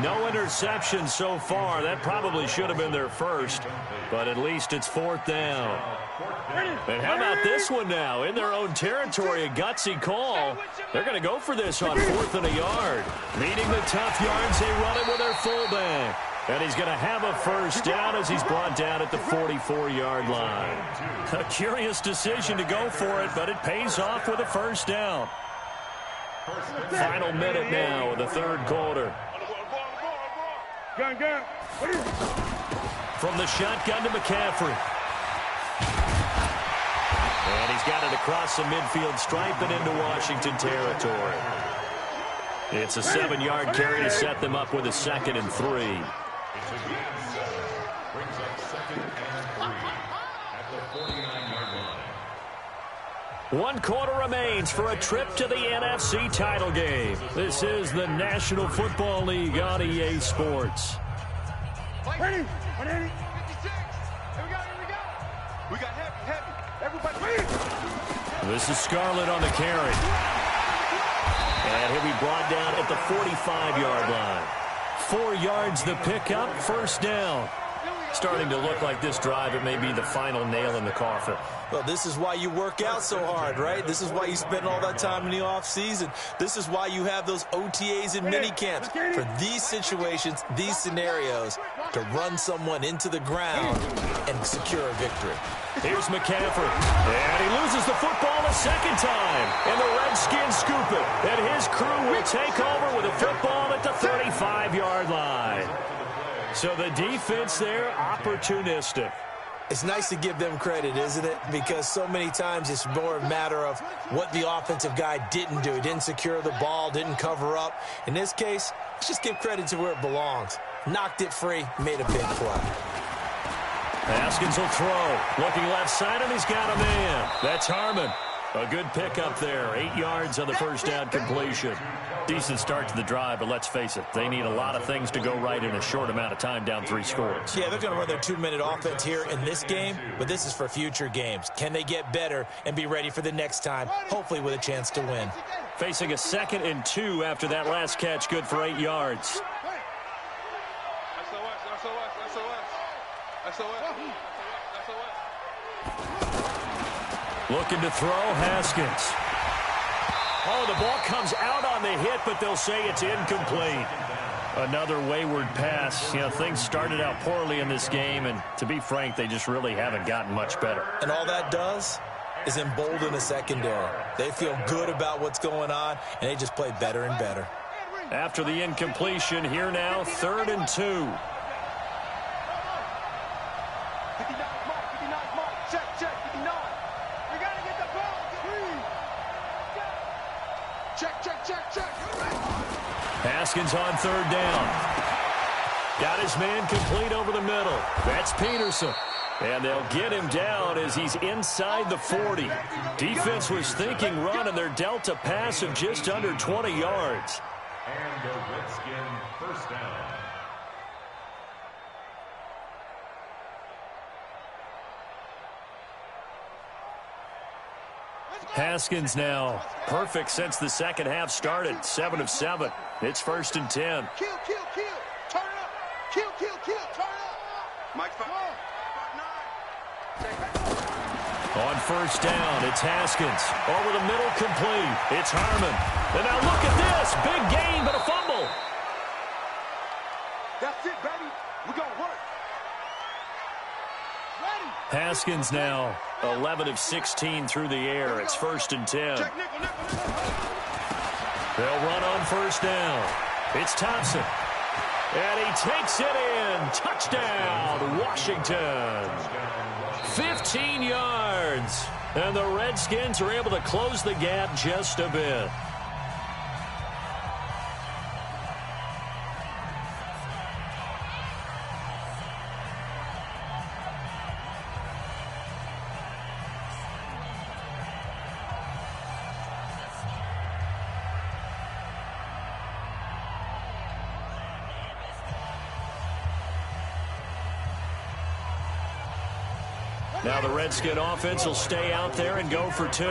No interception so far. That probably should have been their first, but at least it's 4th down. And how about this one now? In their own territory, a gutsy call. They're going to go for this on 4th and a yard. Needing the tough yards, they run it with their fullback. And he's going to have a 1st down as he's brought down at the 44-yard line. A curious decision to go for it, but it pays off with a 1st down. Final minute now of the 3rd quarter. Gun. From the shotgun to McCaffrey. And he's got it across the midfield stripe and into Washington territory. It's a 7-yard carry to set them up with a 2nd and 3. Brings up 2nd and 3 at the 49-yard line. 1 quarter remains for a trip to the NFC title game. This is the National Football League on EA Sports. Ready? 180. 56. Here we go. We got heavy. Everybody ready. This is Scarlett on the carry. And he'll be brought down at the 45-yard line. 4 yards the pickup, 1st down. Starting to look like this drive, it may be the final nail in the coffin. Well, this is why you work out so hard, right? This is why you spend all that time in the offseason. This is why you have those OTAs and mini camps. For these situations, these scenarios, to run someone into the ground and secure a victory. Here's McCaffrey. And he loses the football a 2nd time. And the Redskins scoop it. And his crew will take over with a football at the 35-yard line. So the defense there, opportunistic. It's nice to give them credit, isn't it? Because so many times it's more a matter of what the offensive guy didn't do. He didn't secure the ball, didn't cover up. In this case, let's just give credit to where it belongs. Knocked it free, made a big play. Haskins will throw. Looking left side, and he's got a man. That's Harmon. A good pickup there. 8 yards on the 1st down completion. Decent start to the drive, but let's face it, they need a lot of things to go right in a short amount of time, down 3 scores. Yeah, they're going to run their 2-minute offense here in this game, but this is for future games. Can they get better and be ready for the next time, hopefully with a chance to win? Facing a 2nd and 2 after that last catch, good for 8 yards. Looking to throw, Haskins. Oh, the ball comes out on the hit, but they'll say it's incomplete. Another wayward pass. You know, things started out poorly in this game, and to be frank, they just really haven't gotten much better. And all that does is embolden the secondary. They feel good about what's going on, and they just play better and better. After the incompletion, here now, 3rd and 2. Haskins on 3rd down. Got his man complete over the middle. That's Peterson. And they'll get him down as he's inside the 40. Defense was thinking run, and they're dealt a pass of just under 20 yards. And the Redskin 1st down. Haskins now perfect since the 2nd half started. 7 of 7. It's 1st and 10. Kill. Turn it up. Kill. Turn it up. Mike 5. On 1st down, it's Haskins. Over the middle, complete. It's Harmon. And now look at this. Big gain, but a fumble. That's it, baby. We're going to work. Ready. Haskins now 11 of 16 through the air. It's 1st and 10. Check, nickel. They'll run on 1st down. It's Thompson. And he takes it in. Touchdown, Washington. 15 yards. And the Redskins are able to close the gap just a bit. Now the Redskin offense will stay out there and go for 2.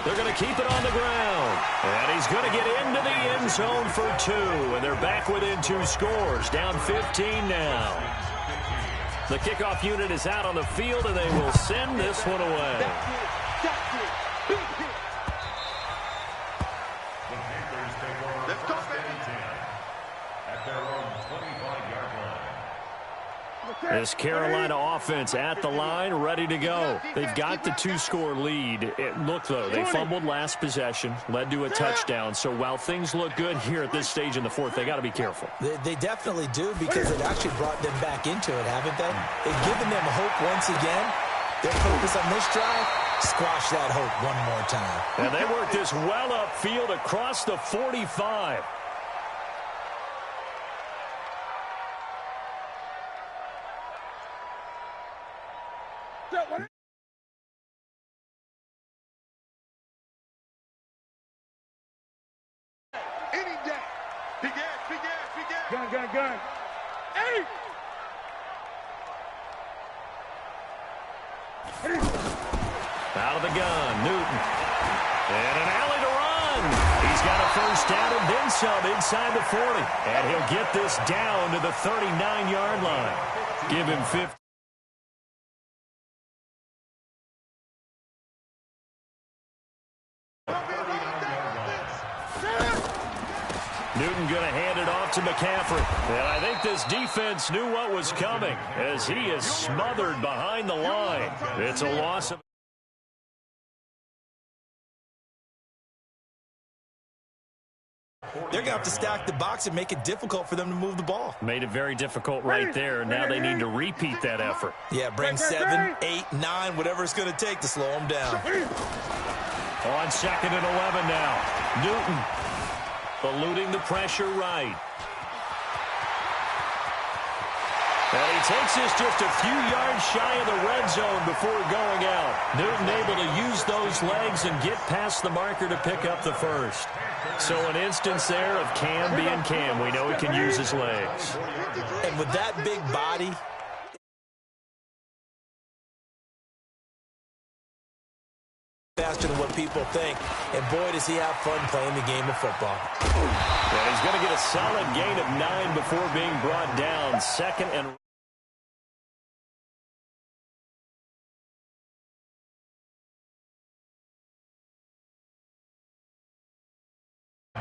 They're going to keep it on the ground. And he's going to get into the end zone for 2. And they're back within 2 scores, down 15 now. The kickoff unit is out on the field, and they will send this one away. This Carolina offense at the line, ready to go. They've got the 2-score lead. Look, though, they fumbled last possession, led to a touchdown. So while things look good here at this stage in the fourth, they got to be careful. They definitely do, because it actually brought them back into it, haven't they? They've given them hope once again. Their focus on this drive, squash that hope one more time. And they work this well upfield across the 45. Gun. Hey! Out of the gun, Newton. And an alley to run. He's got a first down and then some inside the 40. And he'll get this down to the 39-yard line. Give him 50. Newton going to hand it off to McCaffrey. And I think this defense knew what was coming as he is smothered behind the line. It's a loss of... They're going to have to stack the box and make it difficult for them to move the ball. Made it very difficult right there. Now they need to repeat that effort. Yeah, bring 7, 8, 9, whatever it's going to take to slow them down. On 2nd and 11 now. Newton eluding the pressure right. And he takes this just a few yards shy of the red zone before going out. Newton able to use those legs and get past the marker to pick up the first. So an instance there of Cam being Cam. We know he can use his legs. And with that big body, faster than what people think. And boy, does he have fun playing the game of football. And he's going to get a solid gain of 9 before being brought down. 2nd and...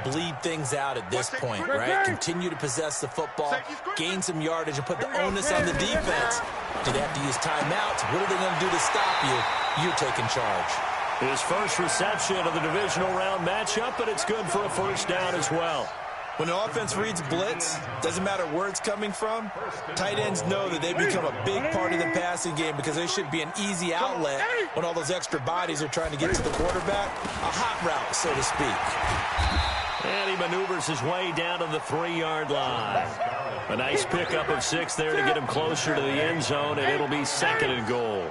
bleed things out at this point, right? Continue to possess the football, gain some yardage, and put the onus on the defense. Do they have to use timeouts? What are they going to do to stop you? You're taking charge. His first reception of the divisional round matchup, but it's good for a first down as well. When an offense reads blitz, doesn't matter where it's coming from, tight ends know that they become a big part of the passing game because they should be an easy outlet when all those extra bodies are trying to get to the quarterback. A hot route, so to speak. And he maneuvers his way down to the 3-yard line. A nice pickup of 6 there to get him closer to the end zone, and it'll be 2nd and goal.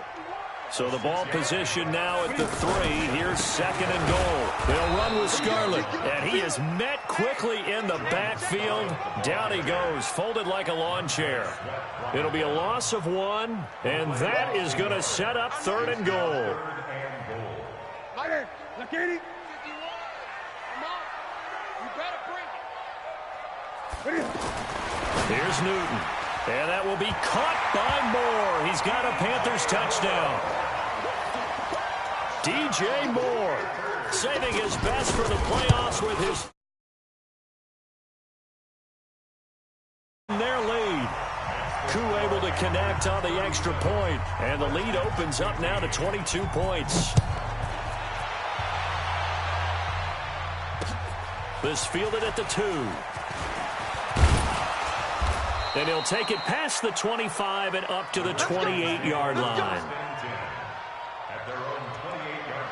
So the ball position now at the 3. Here's 2nd and goal. They'll run with Scarlett, and he is met quickly in the backfield. Down he goes, folded like a lawn chair. It'll be a loss of 1, and that is going to set up 3rd and goal. Here's Newton. And that will be caught by Moore. He's got a Panthers touchdown. DJ Moore saving his best for the playoffs with his their lead. Koo able to connect on the extra point, and the lead opens up now to 22 points. This fielded at the 2. And he'll take it past the 25 and up to the 28-yard line. At their own 28-yard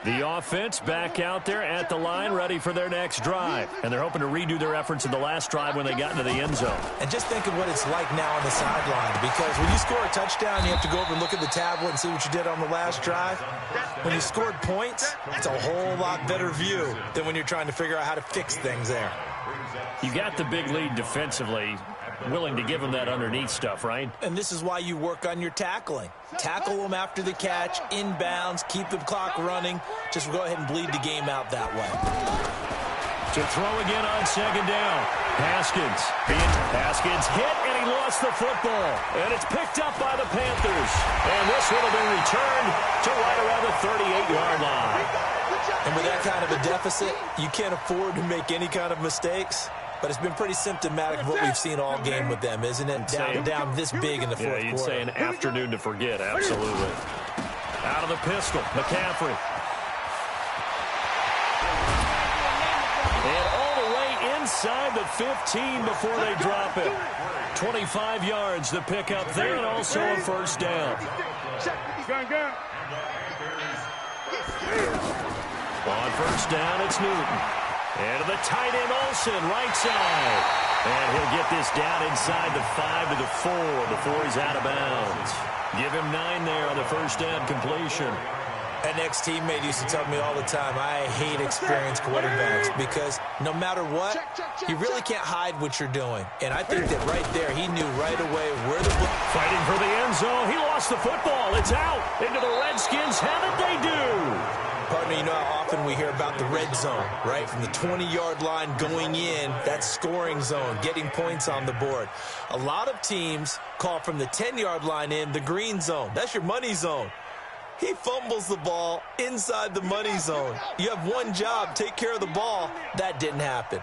line. The offense back out there at the line, ready for their next drive. And they're hoping to redo their efforts in the last drive when they got into the end zone. And just think of what it's like now on the sideline, because when you score a touchdown, you have to go over and look at the tablet and see what you did on the last drive. When you scored points, it's a whole lot better view than when you're trying to figure out how to fix things there. You got the big lead defensively, willing to give them that underneath stuff, right? And this is why you work on your tackling. Tackle them after the catch, inbounds, keep the clock running. Just go ahead and bleed the game out that way. To throw again on second down. Haskins hit, and he lost the football. And it's picked up by the Panthers. And this one will be returned to right around the 38-yard line. And with that kind of a deficit, you can't afford to make any kind of mistakes. But it's been pretty symptomatic of what we've seen all game with them, isn't it? Down this big in the fourth quarter. You'd say an afternoon to forget, absolutely. Out of the pistol, McCaffrey. And all the way inside the 15 before they drop it. 25 yards the pickup there, and also a first down. On first down, it's Newton. And to the tight end, Olsen, right side. And he'll get this down inside the 5 to the 4 before he's out of bounds. Give him 9 there on the first down completion. An ex-teammate used to tell me all the time, I hate experienced quarterbacks because no matter what, you really can't hide what you're doing. And I think that right there, he knew right away where the ball. Fighting for the end zone. He lost the football. It's out. Into the Redskins. How did they do? Partner, you know how often we hear about the red zone, right? From the 20-yard line going in, that's scoring zone, getting points on the board. A lot of teams call from the 10-yard line in the green zone. That's your money zone. He fumbles the ball inside the money zone. You have one job, take care of the ball. That didn't happen.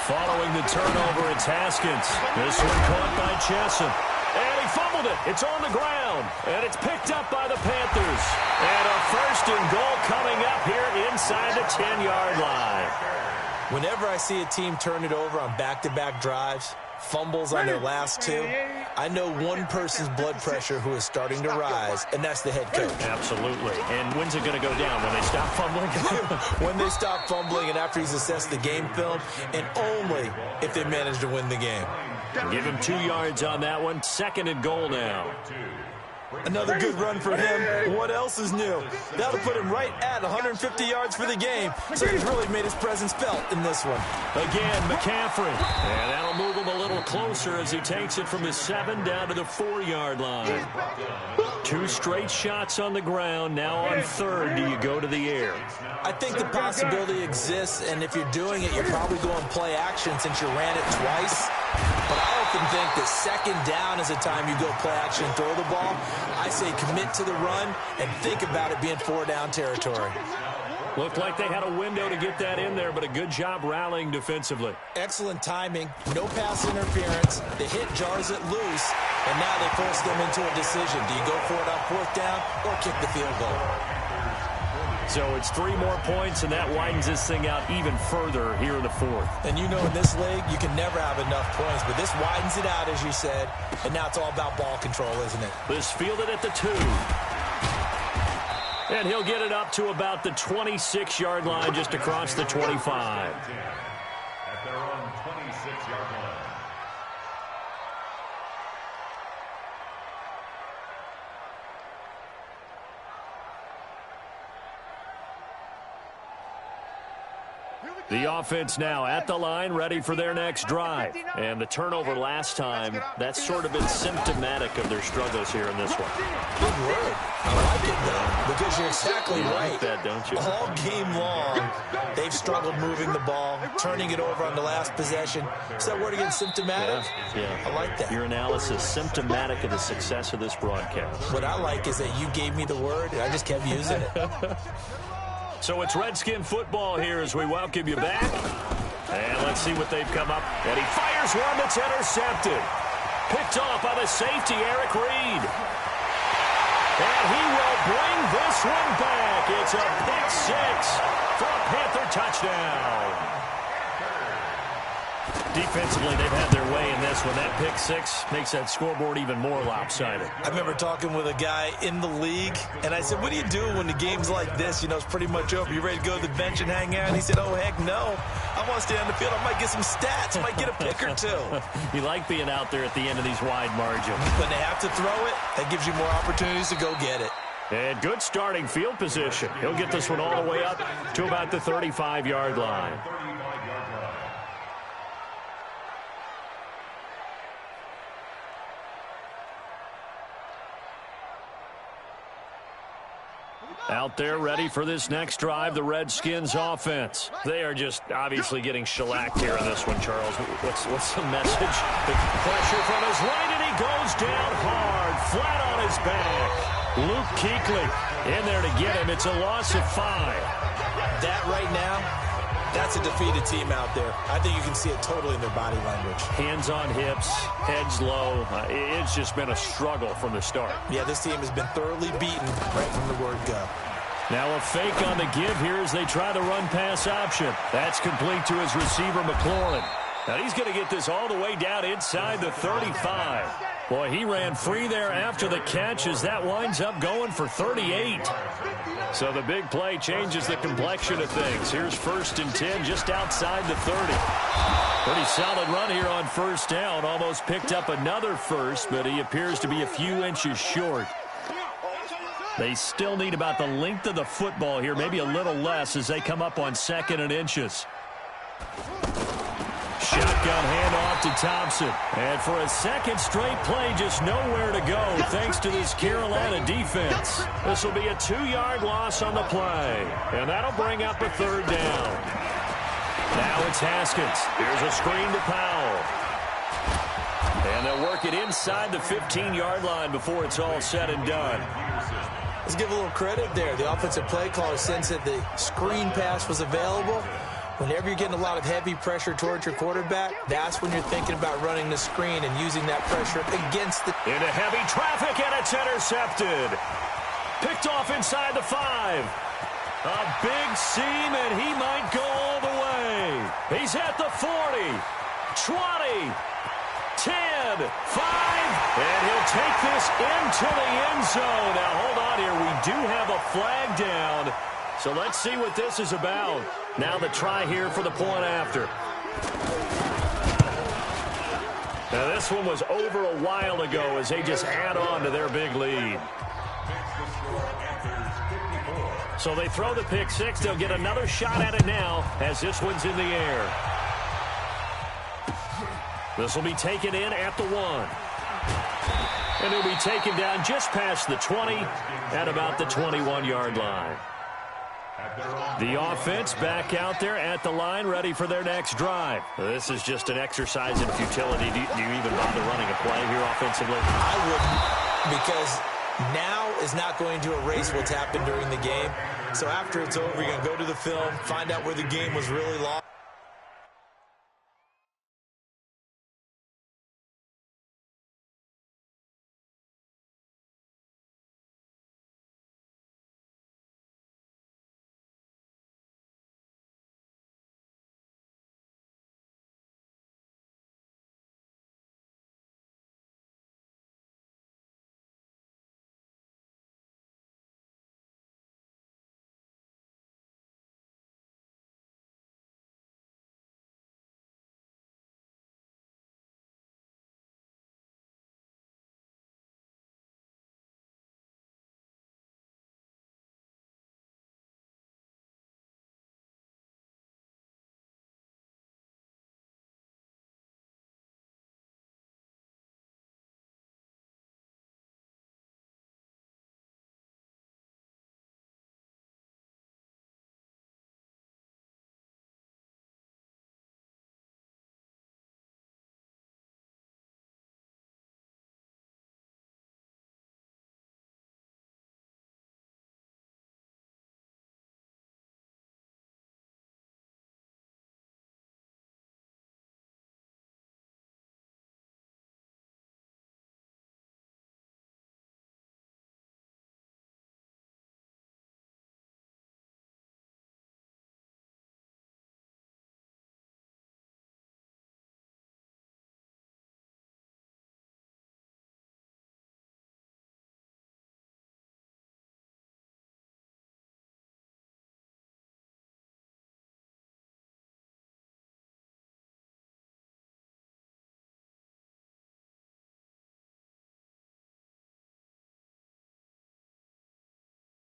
Following the turnover, it's Haskins. This one caught by Chesson. And he fumbled it. It's on the ground. And it's picked up by the Panthers. And a first and goal coming up here inside the 10-yard line. Whenever I see a team turn it over on back-to-back drives, fumbles on their last two, I know one person's blood pressure who is starting to rise, and that's the head coach. Absolutely. And when's it going to go down? When they stop fumbling? When they stop fumbling and after he's assessed the game film, and only if they manage to win the game. Give him 2 yards on that one. Second and goal now. Another good run for him. What else is new? That'll put him right at 150 yards for the game. So he's really made his presence felt in this one. Again, McCaffrey. And that'll move him a little closer as he takes it from the 7 down to the 4-yard line. 2 straight shots on the ground. Now on third, do you go to the air? I think the possibility exists, and if you're doing it, you're probably going play action since you ran it twice. But I often think that second down is a time you go play action and throw the ball. I say commit to the run and think about it being 4-down territory. Looked like they had a window to get that in there, but a good job rallying defensively. Excellent timing, no pass interference. The hit jars it loose, and now they force them into a decision. Do you go for it on 4th down or kick the field goal? So it's 3 more points, and that widens this thing out even further here in the 4th. And you know in this league, you can never have enough points, but this widens it out, as you said, and now it's all about ball control, isn't it? This fielded at the 2. And he'll get it up to about the 26-yard line, just across the 25. At their own 26-yard line. The offense now at the line, ready for their next drive. And the turnover last time, that's sort of been symptomatic of their struggles here in this one. Good word. I like it, though, because you're exactly right. Like that, don't you? All game long, they've struggled moving the ball, turning it over on the last possession. Is that word again, symptomatic? Yeah. I like that. Your analysis, symptomatic of the success of this broadcast. What I like is that you gave me the word, and I just kept using it. So it's Redskin football here as we welcome you back. And let's see what they've come up. And he fires one that's intercepted. Picked off by the safety, Eric Reed. And he will bring this one back. It's a pick 6 for a Panther touchdown. Defensively, they've had their way in this one. That pick 6 makes that scoreboard even more lopsided. I remember talking with a guy in the league, and I said, what do you do when the game's like this? You know, it's pretty much over. You ready to go to the bench and hang out? And he said, oh, heck no. I want to stay on the field. I might get some stats. I might get a pick or 2. You like being out there at the end of these wide margins. When they have to throw it, that gives you more opportunities to go get it. And good starting field position. He'll get this one all the way up to about the 35-yard line. Out there ready for this next drive, the Redskins offense. They are just obviously getting shellacked here in this one, Charles. What's the message? The pressure from his right, and he goes down hard, flat on his back. Luke Kuechly in there to get him. It's a loss of 5. That right now, that's a defeated team out there. I think you can see it totally in their body language. Hands on hips, heads low. It's just been a struggle from the start. Yeah, this team has been thoroughly beaten right from the word go. Now a fake on the give here as they try the run-pass option. That's complete to his receiver, McLaurin. Now he's going to get this all the way down inside the 35. Boy, he ran free there after the catch as that winds up going for 38. So the big play changes the complexion of things. Here's 1st and 10 just outside the 30. Pretty solid run here on 1st down. Almost picked up another first, but he appears to be a few inches short. They still need about the length of the football here, maybe a little less as they come up on 2nd and inches. Shotgun handoff to Thompson. And for a second straight play, just nowhere to go thanks to this Carolina defense. This will be a 2-yard loss on the play. And that'll bring up a 3rd down. Now it's Haskins. Here's a screen to Powell. And they'll work it inside the 15-yard line before it's all said and done. Let's give a little credit there. The offensive play caller sensed that the screen pass was available. Whenever you're getting a lot of heavy pressure towards your quarterback, that's when you're thinking about running the screen and using that pressure against the... Into heavy traffic, and it's intercepted. Picked off inside the 5. A big seam, and he might go all the way. He's at the 40, 20, 10, 5, and he'll take this into the end zone. Now, hold on here. We do have a flag down. So let's see what this is about. Now the try here for the point after. Now this one was over a while ago as they just add on to their big lead. So they throw the pick 6. They'll get another shot at it now as this one's in the air. This will be taken in at the 1. And it'll be taken down just past the 20 at about the 21-yard line. The offense back out there at the line, ready for their next drive. This is just an exercise in futility. Do you even bother running a play here offensively? I wouldn't, because now is not going to erase what's happened during the game. So after it's over, you're going to go to the film, find out where the game was really lost.